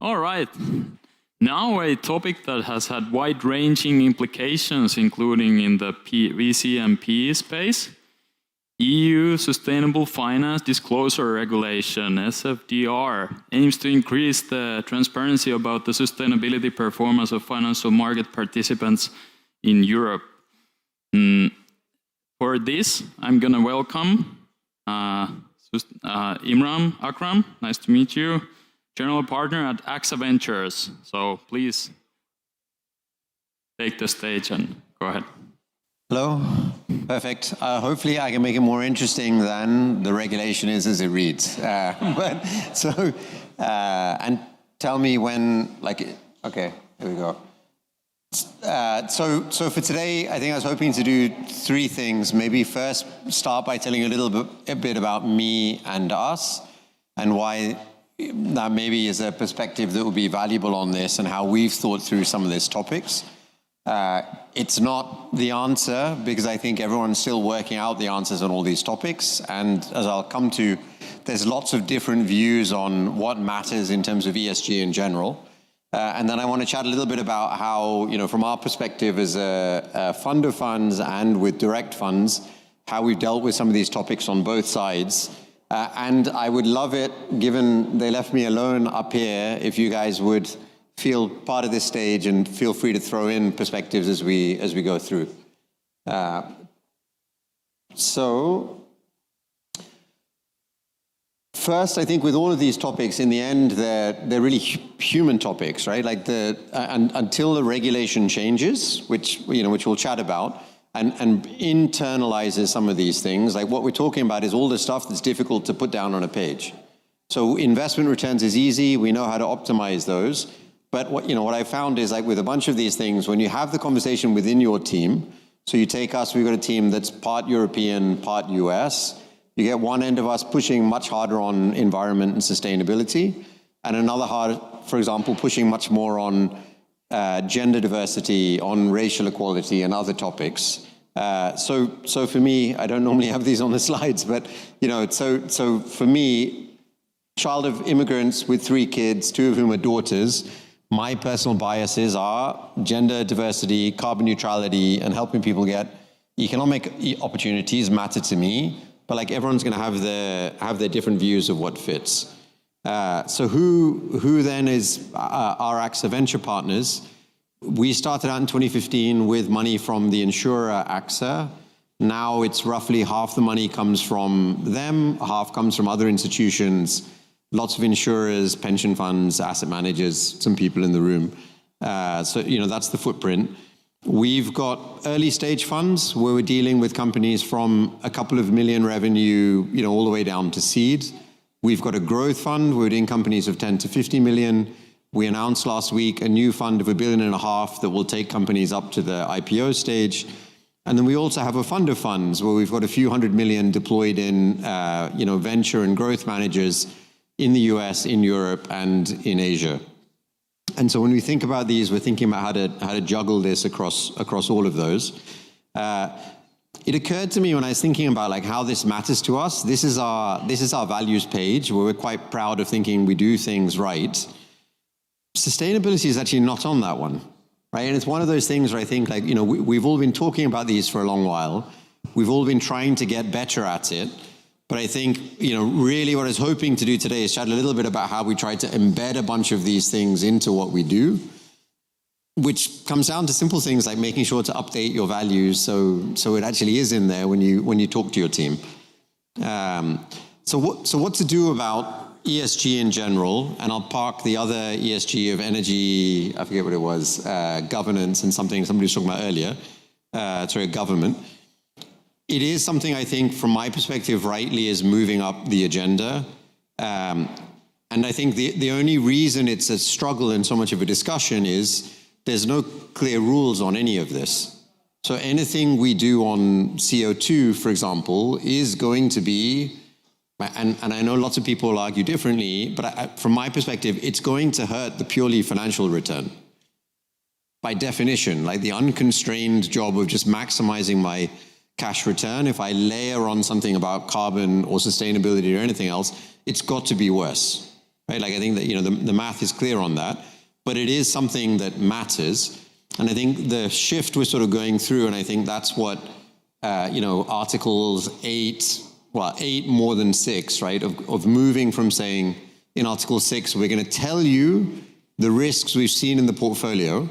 All right. Now a topic that has had wide-ranging implications, including in the VC and PE space. EU Sustainable Finance Disclosure Regulation, SFDR, aims to increase the transparency about the sustainability performance of financial market participants in Europe. For this, I'm going to welcome Imran Akram. Nice to meet you. General Partner at AXA Ventures. So please take the stage and go ahead. Hello. Perfect. Hopefully I can make it more interesting than the regulation is as it reads. And tell me when, okay, here we go. So for today, I think I was hoping to do three things. Maybe first start by telling you a bit about me and us, and why that maybe is a perspective that will be valuable on this and how we've thought through some of these topics. It's not the answer, because I think everyone's still working out the answers on all these topics. And as I'll come to, there's lots of different views on what matters in terms of ESG in general. And then I want to chat a little bit about how, from our perspective as a fund of funds and with direct funds, how we've dealt with some of these topics on both sides. And I would love it, given they left me alone up here, if you guys would feel part of this stage and feel free to throw in perspectives as we go through. So first, I think with all of these topics, in the end, they're really human topics, right? Until the regulation changes, which we'll chat about, and internalizes some of these things. Like what we're talking about is all the stuff that's difficult to put down on a page. So investment returns is easy. We know how to optimize those. But what I found is, like with a bunch of these things, when you have the conversation within your team, so you take us, we've got a team that's part European, part US. You get one end of us pushing much harder on environment and sustainability, and another for example, pushing much more on gender diversity, on racial equality and other topics. So for me, I don't normally have these on the slides, but so for me, child of immigrants with 3 kids, 2 of whom are daughters, my personal biases are gender diversity, carbon neutrality, and helping people get economic opportunities matter to me. But like everyone's going to have their different views of what fits. So who then is our AXA Venture Partners? We started out in 2015 with money from the insurer AXA. Now it's roughly half the money comes from them, half comes from other institutions, lots of insurers, pension funds, asset managers, some people in the room. So that's the footprint. We've got early stage funds where we're dealing with companies from a couple of million revenue, all the way down to seed. We've got a growth fund. We're doing companies of 10 to 50 million. We announced last week a new fund of $1.5 billion that will take companies up to the IPO stage. And then we also have a fund of funds where we've got a few $100 million deployed in, venture and growth managers in the US, in Europe, and in Asia. And so when we think about these, we're thinking about how to juggle this across all of those. It occurred to me when I was thinking about like how this matters to us. This is our values page where we're quite proud of thinking we do things right. Sustainability is actually not on that one, right? And it's one of those things where I think we've all been talking about these for a long while. We've all been trying to get better at it. But I think, really what I was hoping to do today is chat a little bit about how we try to embed a bunch of these things into what we do, which comes down to simple things like making sure to update your values so it actually is in there when you talk to your team. So what to do about ESG in general, and I'll park the other ESG of energy, I forget what it was, governance and somebody was talking about earlier, government. It is something I think, from my perspective, rightly is moving up the agenda. And I think the only reason it's a struggle and so much of a discussion is there's no clear rules on any of this. So anything we do on CO2, for example, is going to be, and I know lots of people will argue differently, but from my perspective, it's going to hurt the purely financial return. By definition, like the unconstrained job of just maximizing my cash return, if I layer on something about carbon or sustainability or anything else, it's got to be worse. right? Like I think that, you know, the math is clear on that, but it is something that matters. And I think the shift we're sort of going through, and I think that's what, you know, Articles 8 more than 6, right? Of moving from saying in Article 6, we're going to tell you the risks we've seen in the portfolio.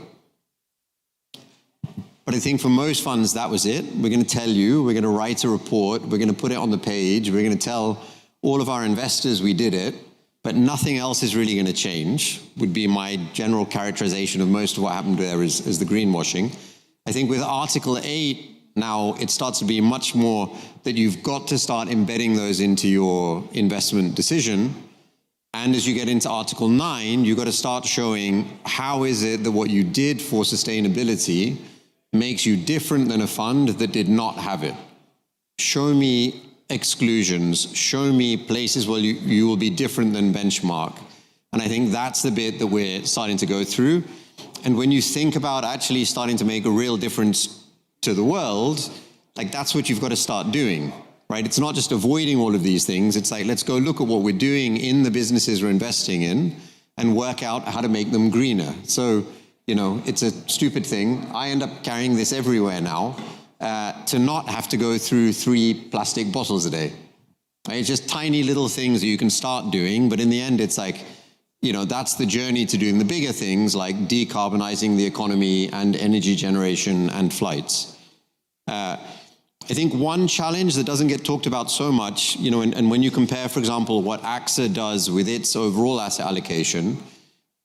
But I think for most funds, that was it. We're going to tell you, we're going to write a report, we're going to put it on the page, we're going to tell all of our investors we did it, but nothing else is really going to change, would be my general characterization of most of what happened there is the greenwashing. I think with Article 8, now it starts to be much more that you've got to start embedding those into your investment decision. And as you get into Article 9, you've got to start showing how is it that what you did for sustainability makes you different than a fund that did not have it. Show me exclusions, show me places where you will be different than benchmark. And I think that's the bit that we're starting to go through. And when you think about actually starting to make a real difference to the world, like that's what you've got to start doing, right? It's not just avoiding all of these things. It's like, let's go look at what we're doing in the businesses we're investing in and work out how to make them greener. So, you know, it's a stupid thing. I end up carrying this everywhere now, to not have to go through 3 plastic bottles a day. Right? It's just tiny little things that you can start doing, but in the end, it's like, you know, that's the journey to doing the bigger things like decarbonizing the economy and energy generation and flights. I think one challenge that doesn't get talked about so much, you know, and when you compare, for example, what AXA does with its overall asset allocation,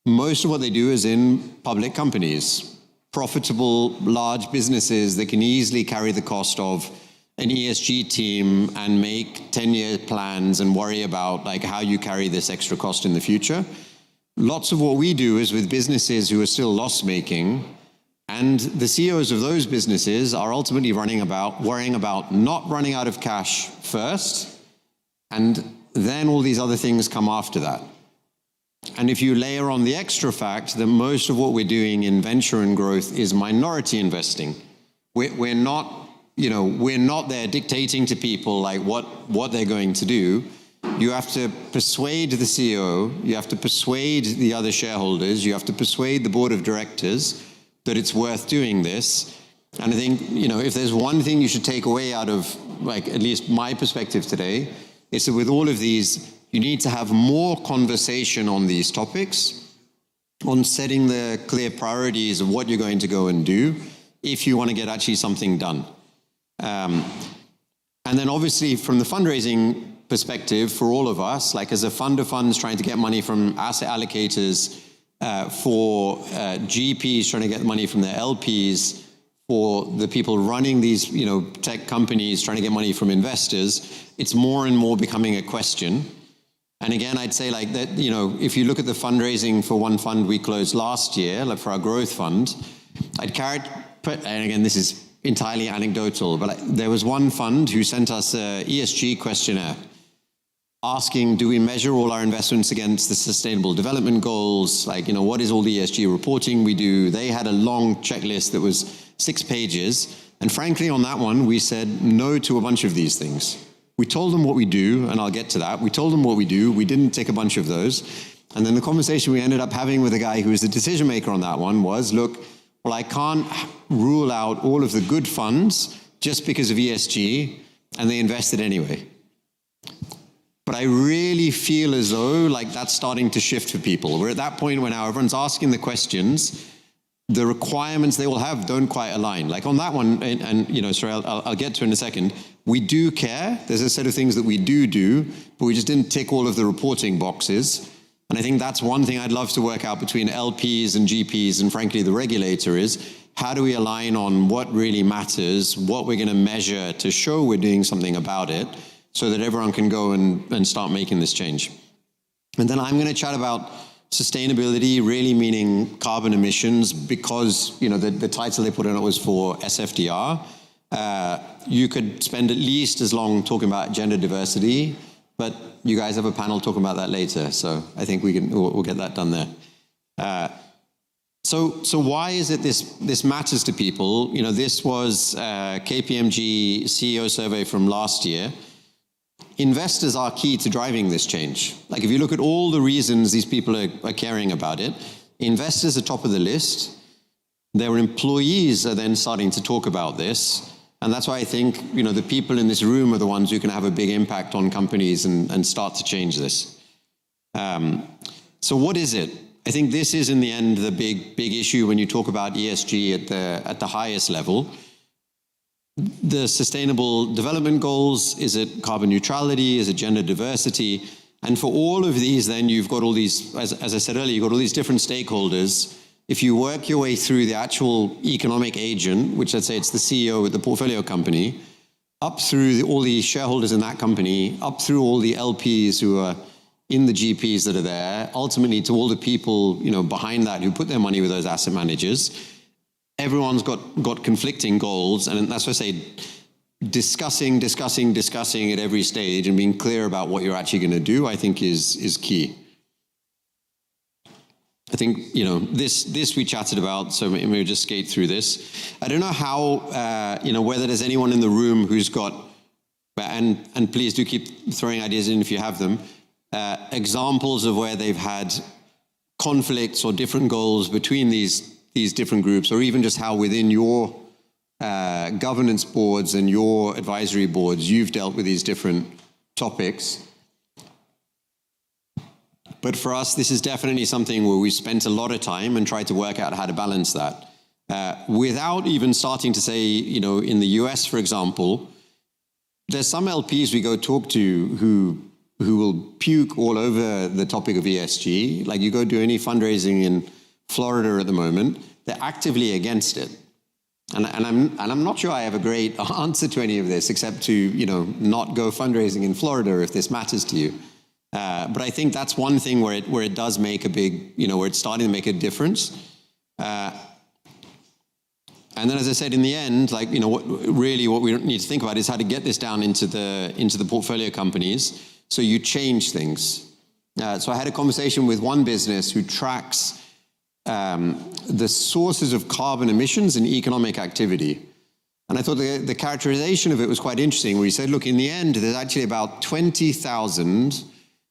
most of what they do is in public companies, profitable, large businesses that can easily carry the cost of an ESG team and make 10-year plans and worry about like how you carry this extra cost in the future. Lots of what we do is with businesses who are still loss-making, and the CEOs of those businesses are ultimately worrying about not running out of cash first, and then all these other things come after that. And if you layer on the extra fact that most of what we're doing in venture and growth is minority investing, we're not, you know, we're not there dictating to people like what they're going to do. You have to persuade the CEO, you have to persuade the other shareholders, you have to persuade the board of directors that it's worth doing this. And I think, you know, if there's one thing you should take away out of, like, at least my perspective today, is that with all of these, you need to have more conversation on these topics, on setting the clear priorities of what you're going to go and do if you want to get actually something done. And then obviously from the fundraising perspective for all of us, like as a fund of funds trying to get money from asset allocators, for GPs trying to get money from their LPs, for the people running these, you know, tech companies trying to get money from investors, it's more and more becoming a question. And again, I'd say like that, you know, if you look at the fundraising for one fund we closed last year, like for our growth fund, and again, this is entirely anecdotal, but there was one fund who sent us a ESG questionnaire asking, do we measure all our investments against the Sustainable Development Goals? Like, you know, what is all the ESG reporting we do? They had a long checklist that was 6 pages. And frankly, on that one, we said no to a bunch of these things. We told them what we do, and I'll get to that. We told them what we do. We didn't tick a bunch of those. And then the conversation we ended up having with the guy who was the decision maker on that one was, look, well, I can't rule out all of the good funds just because of ESG, and they invested anyway. But I really feel as though like that's starting to shift for people. We're at that point where now everyone's asking the questions, the requirements they will have don't quite align. Like on that one, and you know, sorry, I'll get to in a second, we do care. There's a set of things that we do, but we just didn't tick all of the reporting boxes. And I think that's one thing I'd love to work out between LPs and GPs and frankly the regulator is, how do we align on what really matters, what we're going to measure to show we're doing something about it, so that everyone can go and start making this change. And then I'm going to chat about sustainability, really meaning carbon emissions, because, you know, the title they put in it was for SFDR. You could spend at least as long talking about gender diversity, but you guys have a panel talking about that later, so I think we'll get that done there. So why is it this matters to people? You know, this was KPMG CEO survey from last year. investors are key to driving this change. Like if you look at all the reasons these people are caring about it, investors are top of the list. Their employees are then starting to talk about this. And that's why I think, the people in this room are the ones who can have a big impact on companies and start to change this. So what is it? I think this is in the end the big issue when you talk about ESG at the highest level. The sustainable development goals, is it carbon neutrality, is it gender diversity? And for all of these, then you've got all these, as I said earlier, you've got all these different stakeholders. If you work your way through the actual economic agent, which let's say it's the CEO of the portfolio company, up through all the shareholders in that company, up through all the LPs who are in the GPs that are there, ultimately to all the people behind that who put their money with those asset managers, everyone's got conflicting goals, and that's why I say discussing at every stage and being clear about what you're actually going to do, I think is key. I think, this we chatted about, so maybe we'll just skate through this. I don't know how, whether there's anyone in the room who's got, and please do keep throwing ideas in if you have them, examples of where they've had conflicts or different goals between these different groups, or even just how within your governance boards and your advisory boards, you've dealt with these different topics. But for us, this is definitely something where we spent a lot of time and tried to work out how to balance that. Without even starting to say, in the US, for example, there's some LPs we go talk to who will puke all over the topic of ESG. Like you go do any fundraising in Florida at the moment, they're actively against it. And I'm not sure I have a great answer to any of this, except to, not go fundraising in Florida if this matters to you. But I think that's one thing where it does make a big, where it's starting to make a difference. And then, as I said, in the end, what we need to think about is how to get this down into the portfolio companies, so you change things. So I had a conversation with one business who tracks the sources of carbon emissions in economic activity. And I thought the characterization of it was quite interesting, where he said, look, in the end, there's actually about 20,000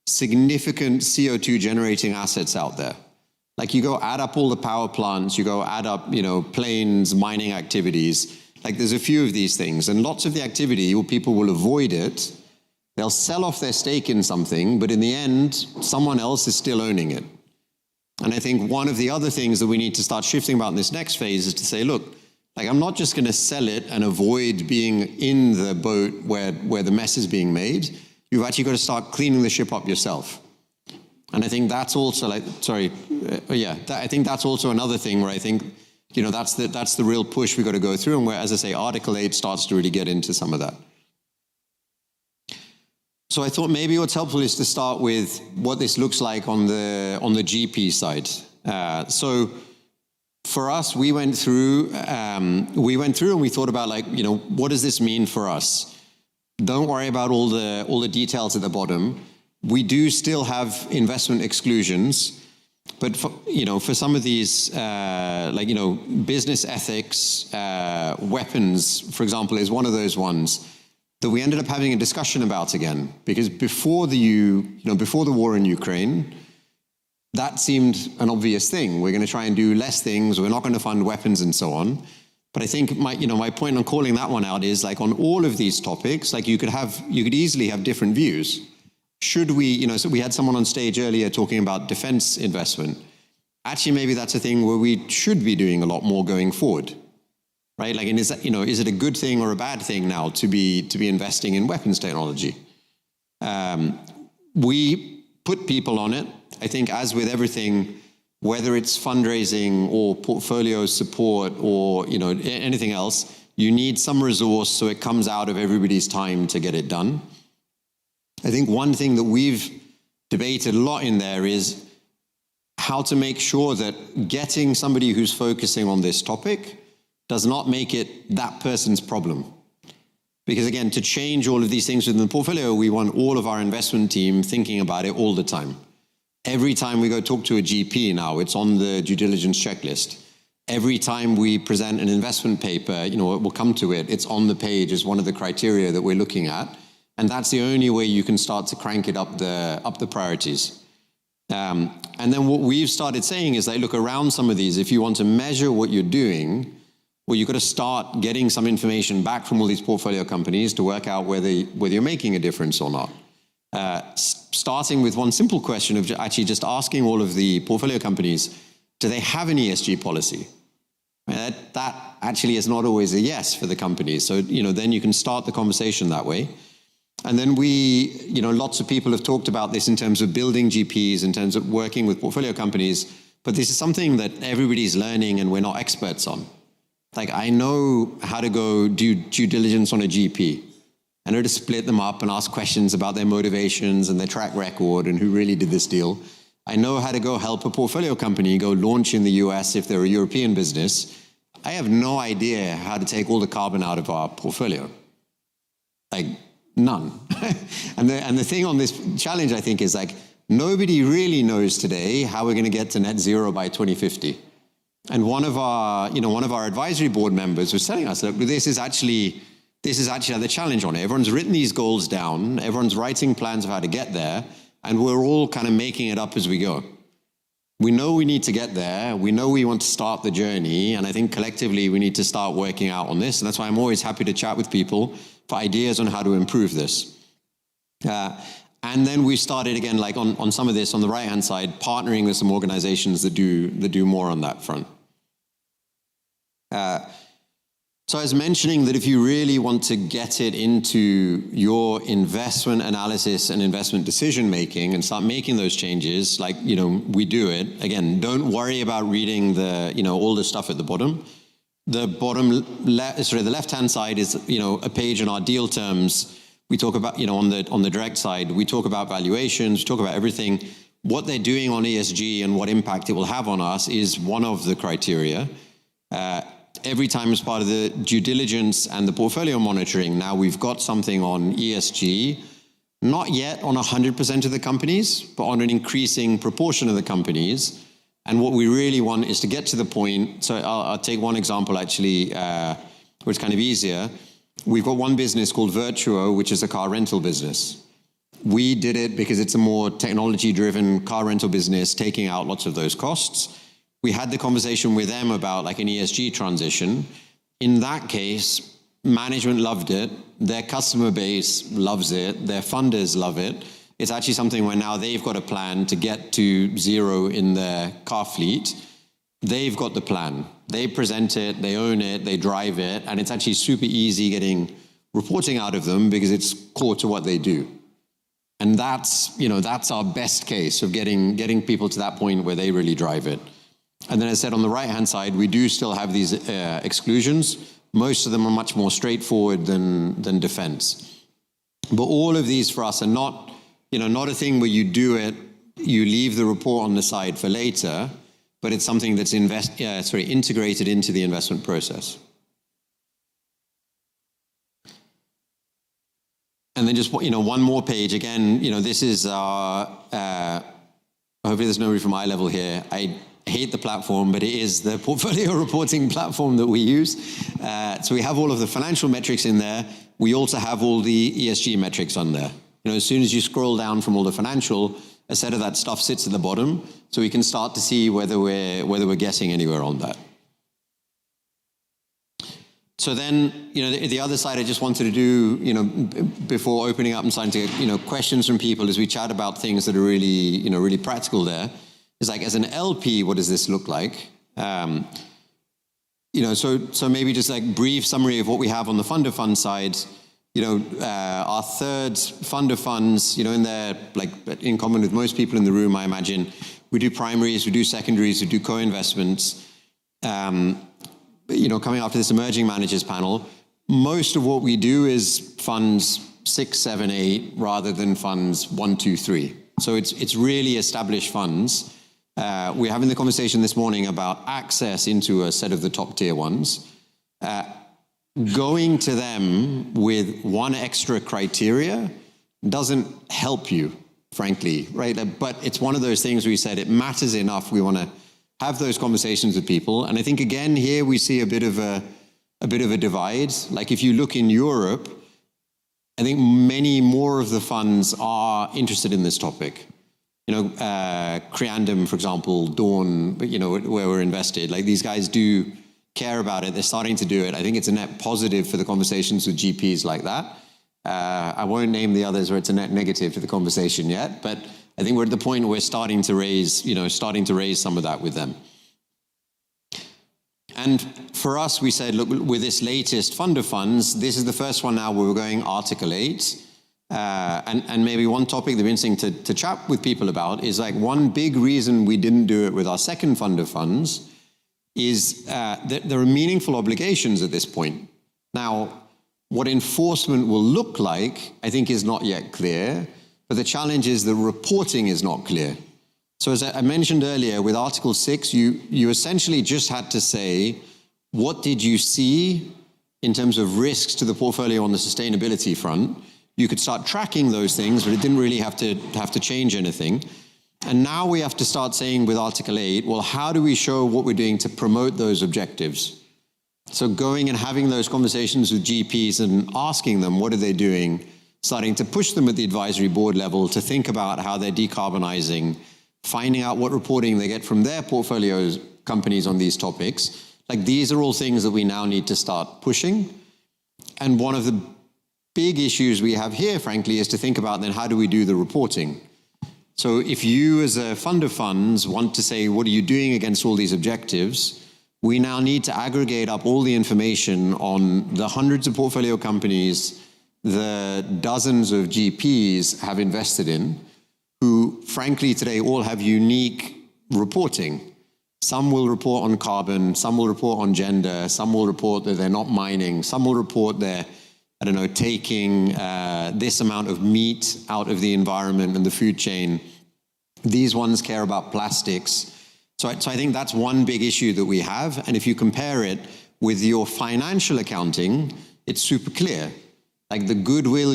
significant CO2 generating assets out there. Like you go add up all the power plants, you go add up, planes, mining activities. Like there's a few of these things, and lots of the activity, people will avoid it. They'll sell off their stake in something, but in the end, someone else is still owning it. And I think one of the other things that we need to start shifting about in this next phase is to say, look, I'm not just going to sell it and avoid being in the boat where the mess is being made. You've actually got to start cleaning the ship up yourself. And I think that's also I think that's also another thing where I think, that's the real push we've got to go through, and where, as I say, Article 8 starts to really get into some of that. So I thought maybe what's helpful is to start with what this looks like on the GP side. So for us, we went through and we thought about what does this mean for us? Don't worry about all the details at the bottom. We do still have investment exclusions, but for some of these, business ethics, weapons, for example, is one of those ones that we ended up having a discussion about again, because before the war in Ukraine, that seemed an obvious thing. We're going to try and do less things. We're not going to fund weapons and so on. But I think my point on calling that one out is on all of these topics, you could easily have different views. Should we, so we had someone on stage earlier talking about defense investment. Actually, maybe that's a thing where we should be doing a lot more going forward, right? And is it a good thing or a bad thing now to be investing in weapons technology? We put people on it. I think, as with everything, whether it's fundraising or portfolio support or anything else, you need some resource so it comes out of everybody's time to get it done. I think one thing that we've debated a lot in there is how to make sure that getting somebody who's focusing on this topic does not make it that person's problem. Because again, to change all of these things within the portfolio, we want all of our investment team thinking about it all the time. Every time we go talk to a GP now, it's on the due diligence checklist. Every time we present an investment paper, we'll come to it, it's on the page as one of the criteria that we're looking at. And that's the only way you can start to crank it up the priorities. And then what we've started saying is like, look, around some of these, if you want to measure what you're doing, well, you've got to start getting some information back from all these portfolio companies to work out whether you're making a difference or not. Starting with one simple question of actually just asking all of the portfolio companies, do they have an ESG policy? That actually is not always a yes for the companies. So, then you can start the conversation that way. And then lots of people have talked about this in terms of building GPs, in terms of working with portfolio companies, but this is something that everybody's learning and we're not experts on. Like, I know how to go do due diligence on a GP. I know to split them up and ask questions about their motivations and their track record and who really did this deal. I know how to go help a portfolio company go launch in the US if they're a European business. I have no idea how to take all the carbon out of our portfolio. Like, none. and the thing on this challenge, I think, is like, nobody really knows today how we're going to get to net zero by 2050. And one of our advisory board members was telling us that this is actually the challenge on it. Everyone's written these goals down, everyone's writing plans of how to get there, and we're all kind of making it up as we go. We know we need to get there, we know we want to start the journey, and I think collectively we need to start working out on this, and that's why I'm always happy to chat with people for ideas on how to improve this. And then we started again, like on some of this on the right-hand side, partnering with some organizations that do more on that front. So I was mentioning that if you really want to get it into your investment analysis and investment decision making and start making those changes, like, we do it. Again, don't worry about reading all the stuff at the bottom. The the left-hand side is, a page on our deal terms. We talk about, on the direct side, we talk about valuations, we talk about everything. What they're doing on ESG and what impact it will have on us is one of the criteria. Every time as part of the due diligence and the portfolio monitoring, now we've got something on ESG, not yet on 100% of the companies, but on an increasing proportion of the companies. And what we really want is to get to the point, so I'll take one example actually, where it's kind of easier. We've got one business called Virtuo, which is a car rental business. We did it because it's a more technology-driven car rental business, taking out lots of those costs. We had the conversation with them about like an ESG transition. In that case, management loved it. Their customer base loves it. Their funders love it. It's actually something where now they've got a plan to get to zero in their car fleet. They've got the plan. They present it, they own it, they drive it, and it's actually super easy getting reporting out of them because it's core to what they do. And that's our best case of getting people to that point where they really drive it. And then as I said, on the right-hand side, we do still have these exclusions. Most of them are much more straightforward than defense. But all of these for us are not a thing where you do it, you leave the report on the side for later, but it's something that's integrated into the investment process. And then just one more page. Again, this is our, hopefully there's nobody from eye level here. I hate the platform, but it is the portfolio reporting platform that we use. So we have all of the financial metrics in there. We also have all the ESG metrics on there. As soon as you scroll down from all the financial, a set of that stuff sits at the bottom, so we can start to see whether we're getting anywhere on that. So then, the other side I just wanted to do, before opening up and starting to get, questions from people as we chat about things that are really, really practical there, is like, as an LP, what does this look like? So maybe just like brief summary of what we have on the fund of fund side. Our third fund of funds, in there, like in common with most people in the room, I imagine, we do primaries, we do secondaries, we do co-investments. Coming after this emerging managers panel, most of what we do is funds 6, 7, 8, rather than funds 1, 2, 3. So it's really established funds. We're having the conversation this morning about access into a set of the top tier ones. Going to them with one extra criteria doesn't help you, frankly, right? But it's one of those things where you said it matters enough. We want to have those conversations with people. And I think, again, here we see a bit of a divide. Like if you look in Europe, I think many more of the funds are interested in this topic. Creandum, for example, Dawn, where we're invested, like these guys do care about it. They're starting to do it. I think it's a net positive for the conversations with GPs like that. I won't name the others where it's a net negative to the conversation yet, but I think we're at the point where we're starting to raise some of that with them. And for us, we said, look, with this latest fund of funds, this is the first one now where we're going Article 8. And maybe one topic that'd be interesting to chat with people about is like one big reason we didn't do it with our second fund of funds is that there are meaningful obligations at this point. Now, what enforcement will look like, I think, is not yet clear, but the challenge is the reporting is not clear. So as I mentioned earlier, with Article 6, you essentially just had to say, what did you see in terms of risks to the portfolio on the sustainability front? You could start tracking those things, but it didn't really have to change anything. And now we have to start saying with Article 8, well, how do we show what we're doing to promote those objectives? So going and having those conversations with GPs and asking them, what are they doing? Starting to push them at the advisory board level to think about how they're decarbonizing, finding out what reporting they get from their portfolios companies on these topics. Like these are all things that we now need to start pushing. And one of the big issues we have here, frankly, is to think about then how do we do the reporting? So if you as a fund of funds want to say, what are you doing against all these objectives? We now need to aggregate up all the information on the hundreds of portfolio companies, the dozens of GPs have invested in, who frankly today all have unique reporting. Some will report on carbon, some will report on gender, some will report that they're not mining, some will report they're, taking this amount of meat out of the environment and the food chain. These ones care about plastics. So I think that's one big issue that we have. And if you compare it with your financial accounting, it's super clear. Like the goodwill,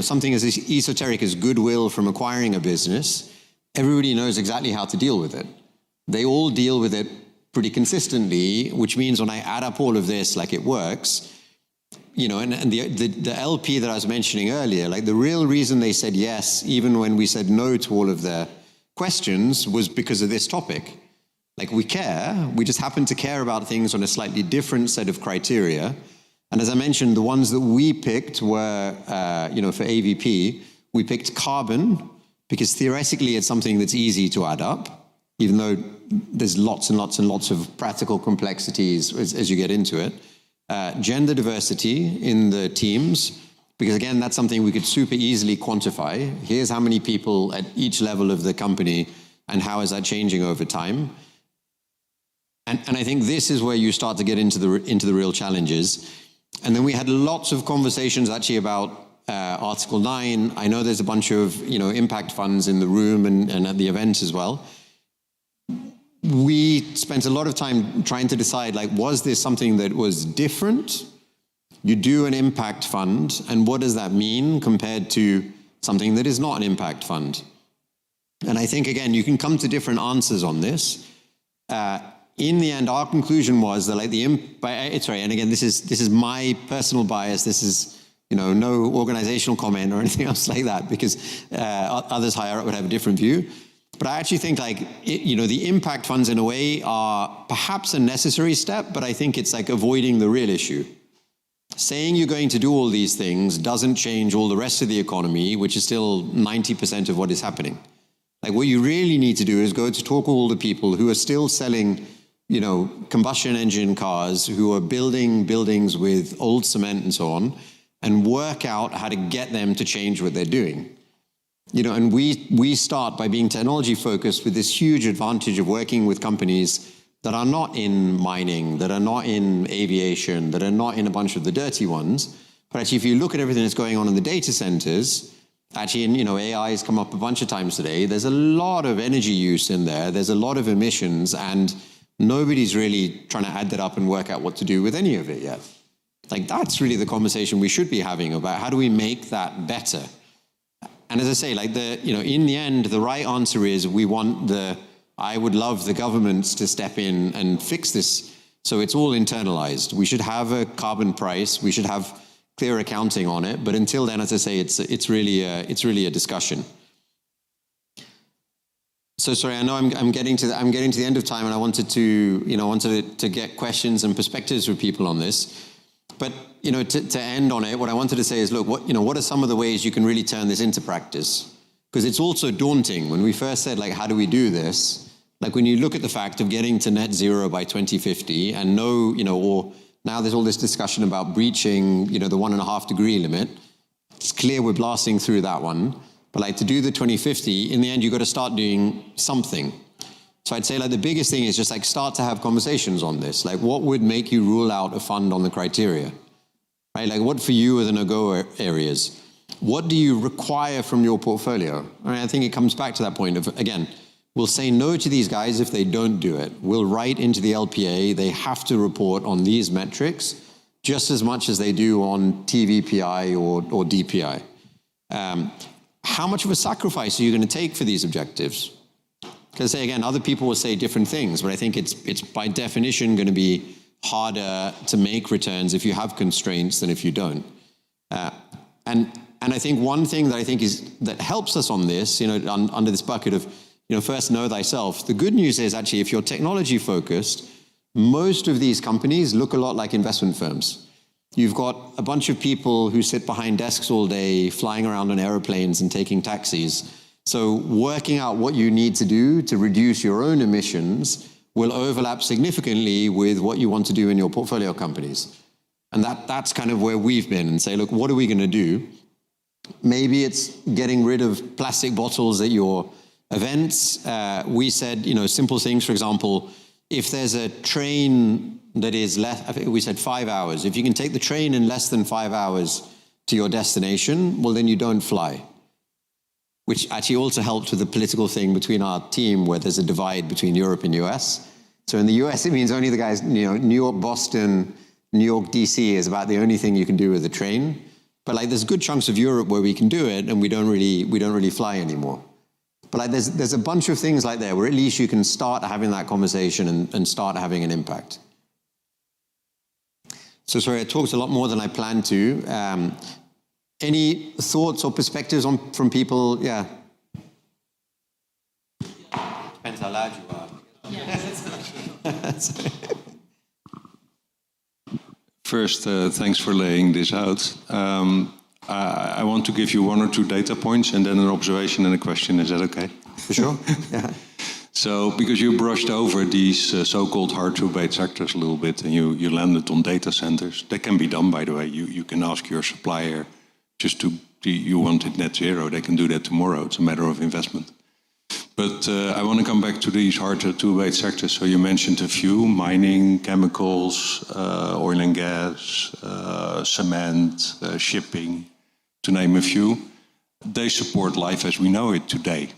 something as esoteric as goodwill from acquiring a business, everybody knows exactly how to deal with it. They all deal with it pretty consistently, which means when I add up all of this, like it works. And the LP that I was mentioning earlier, like the real reason they said yes, even when we said no to all of their questions, was because of this topic. Like we care, we just happen to care about things on a slightly different set of criteria. And as I mentioned, the ones that we picked were, for AVP, we picked carbon because theoretically it's something that's easy to add up, even though there's lots and lots and lots of practical complexities as you get into it. Gender diversity in the teams, because again, that's something we could super easily quantify. Here's how many people at each level of the company and how is that changing over time. And I think this is where you start to get into the real challenges. And then we had lots of conversations actually about Article 9. I know there's a bunch of impact funds in the room and at the event as well. We spent a lot of time trying to decide, like, was this something that was different? You do an impact fund, and what does that mean compared to something that is not an impact fund? And I think, again, you can come to different answers on this. In the end, our conclusion was that, like, and again, this is my personal bias. This is, no organizational comment or anything else like that, because others higher up would have a different view. But I actually think the impact funds in a way are perhaps a necessary step, but I think it's like avoiding the real issue. Saying you're going to do all these things doesn't change all the rest of the economy, which is still 90% of what is happening. Like what you really need to do is go to talk to all the people who are still selling, combustion engine cars, who are building buildings with old cement and so on, and work out how to get them to change what they're doing. And we start by being technology focused with this huge advantage of working with companies that are not in mining, that are not in aviation, that are not in a bunch of the dirty ones. But actually, if you look at everything that's going on in the data centers, actually, and AI has come up a bunch of times today, there's a lot of energy use in there, there's a lot of emissions, and nobody's really trying to add that up and work out what to do with any of it yet. Like that's really the conversation we should be having about how do we make that better. And as I say, in the end, the right answer is I would love the governments to step in and fix this so it's all internalized. We should have a carbon price. We should have clear accounting on it. But until then, as I say, it's really a discussion. So sorry, I know I'm getting to the end of time, and I wanted to get questions and perspectives from people on this. But to end on it, what I wanted to say is, look, what are some of the ways you can really turn this into practice? Because it's also daunting. When we first said, like, how do we do this? Like, when you look at the fact of getting to net zero by 2050 and or now there's all this discussion about breaching, the 1.5 degree limit. It's clear we're blasting through that one. But like, to do the 2050, in the end, you've got to start doing something. So I'd say, like, the biggest thing is just, like, start to have conversations on this. Like, what would make you rule out a fund on the criteria? Right? Like, what for you are the no-go areas? What do you require from your portfolio? I think it comes back to that point of, again, we'll say no to these guys if they don't do it. We'll write into the LPA, they have to report on these metrics just as much as they do on TVPI or DPI. How much of a sacrifice are you going to take for these objectives? Because, again, other people will say different things, but I think it's by definition going to be harder to make returns if you have constraints than if you don't. And I think one thing that I think that helps us on this, under this bucket of, first know thyself. The good news is, actually, if you're technology focused, most of these companies look a lot like investment firms. You've got a bunch of people who sit behind desks all day, flying around on airplanes and taking taxis. So working out what you need to do to reduce your own emissions will overlap significantly with what you want to do in your portfolio companies. And that's kind of where we've been, and say, look, what are we going to do? Maybe it's getting rid of plastic bottles at your events. We said, simple things, for example, if there's a train that is less, I think we said 5 hours. If you can take the train in less than 5 hours to your destination, well, then you don't fly. Which actually also helped with the political thing between our team, where there's a divide between Europe and US. So in the US, it means only the guys, New York, Boston, New York, DC is about the only thing you can do with the train. But like, there's good chunks of Europe where we can do it, and we don't really fly anymore. But like, there's a bunch of things like there where at least you can start having that conversation and start having an impact. So sorry, I talked a lot more than I planned to. Any thoughts or perspectives from people? Yeah. Depends how loud you are. First, thanks for laying this out. I want to give you 1 or 2 data points and then an observation and a question. Is that okay? For sure. Yeah. So, because you brushed over these so-called hard-to-abate sectors a little bit, and you landed on data centers. That can be done, by the way. You can ask your supplier just you want it net zero. They can do that tomorrow. It's a matter of investment. But I want to come back to these hard-to-abate sectors. So you mentioned a few: mining, chemicals, oil and gas, cement, shipping, to name a few. They support life as we know it today.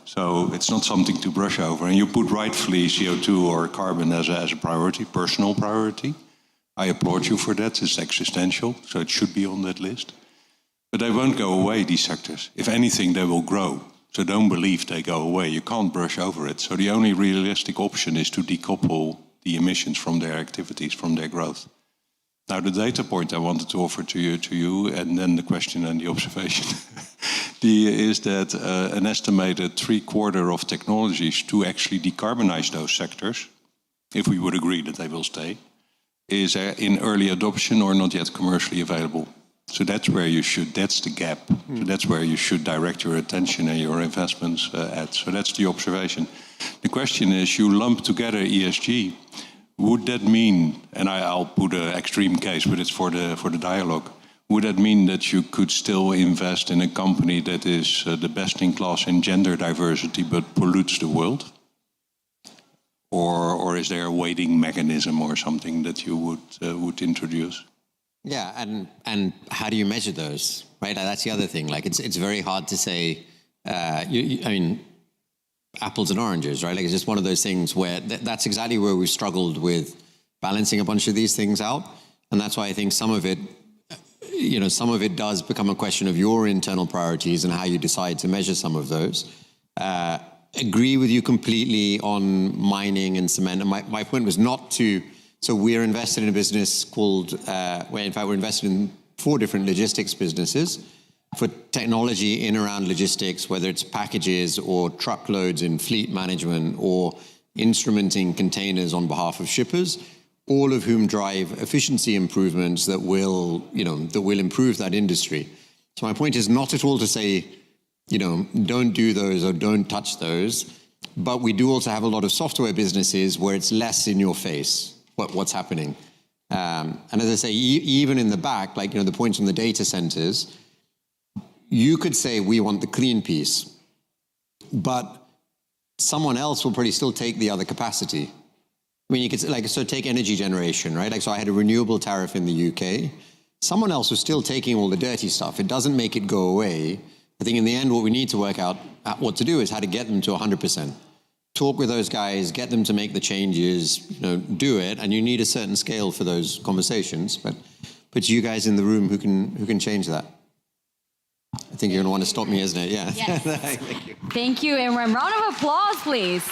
So it's not something to brush over. And you put rightfully CO2 or carbon as a priority, personal priority. I applaud you for that. It's existential, so it should be on that list. But they won't go away, these sectors. If anything, they will grow. So don't believe they go away. You can't brush over it. So the only realistic option is to decouple the emissions from their activities, from their growth. Now, the data point I wanted to offer to you, and then the question and the observation, is that an estimated 3/4 of technologies to actually decarbonize those sectors, if we would agree that they will stay, is in early adoption or not yet commercially available. So that's where that's the gap. So that's where you should direct your attention and your investments at. So that's the observation. The question is, you lump together ESG. Would that mean, and I'll put an extreme case, but it's for the dialogue. Would that mean that you could still invest in a company that is the best in class in gender diversity but pollutes the world? Or is there a weighting mechanism or something that you would introduce? Yeah, and how do you measure those? Right, that's the other thing. Like, it's very hard to say. I mean, apples and oranges, right? Like, it's just one of those things where that's exactly where we've struggled with balancing a bunch of these things out, and that's why I think some of it does become a question of your internal priorities and how you decide to measure some of those. Agree with you completely on mining and cement. And my point was not to. So we're invested in a business called, where in fact we're invested in 4 different logistics businesses for technology in around logistics, whether it's packages or truckloads in fleet management or instrumenting containers on behalf of shippers, all of whom drive efficiency improvements that will, that will improve that industry. So my point is not at all to say, don't do those or don't touch those, but we do also have a lot of software businesses where it's less in your face what's happening. And as I say, even in the back, like, the points on the data centers, you could say we want the clean piece, but someone else will probably still take the other capacity. I mean, you could so take energy generation, right? Like, so I had a renewable tariff in the UK. Someone else was still taking all the dirty stuff. It doesn't make it go away. I think in the end, what we need to work out what to do is how to get them to 100%. Talk with those guys, get them to make the changes, do it, and you need a certain scale for those conversations. But you guys in the room who can change that. I think you're going to want to stop me, isn't it? Yeah. Yes. Thank you. Thank you, Imran. Round of applause, please.